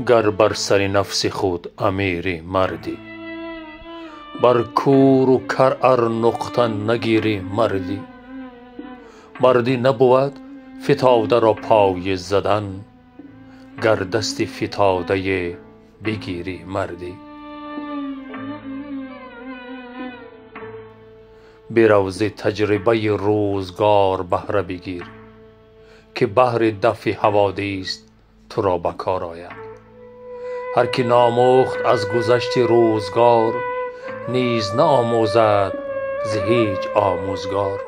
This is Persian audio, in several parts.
گر بر سر نفس خود امیری مردی، بر کور و کر ار نقطه نگیری مردی. مردی نبود فتاده را پای زدن، گر دست فتاده بگیری مردی. برو ز تجربه روزگار بهره بگیر، که بهر دفع حوادث تو را به کار آید. هر که ناموخت از گذشت روزگار، نیز نآموزد ز هیچ آموزگار.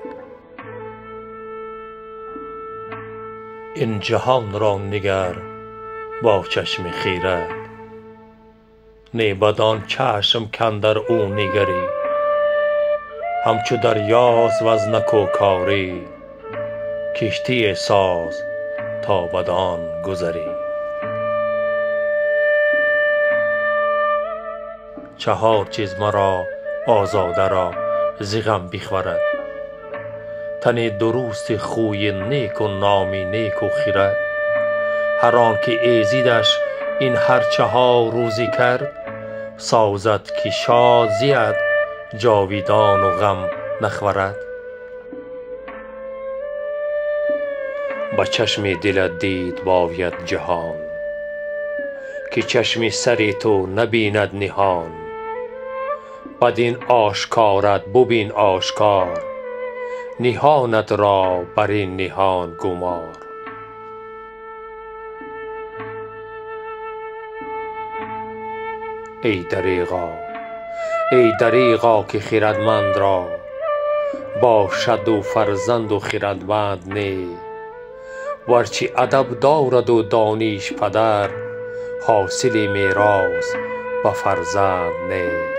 این جهان را نگر با چشم خیرت، نی بدان چشم کاندر او نگری. همچو دریاست وز نکوکاری، کشتی ساز تا بدان گذری. چهار چیز مرا آزاده را ز غم بخورد، تن درست خوی نیک و نام نیک و خرد. هر آن که ایزدش این هر چهار روزی کرد، سازد که شاد زید جاویدان و غم نخورد. به چشم دلت دید باید جهان، که چشم سر تو نبیند نهان. بدین آشکارت ببین آشکار، نهانت را بر این نهان گمار. ای دریغا، ای دریغا که خردمند را، باشد و فرزند و خردمند نی. ورچه ادب دارد و دانش پدر، حاصل میراث به فرزند نی.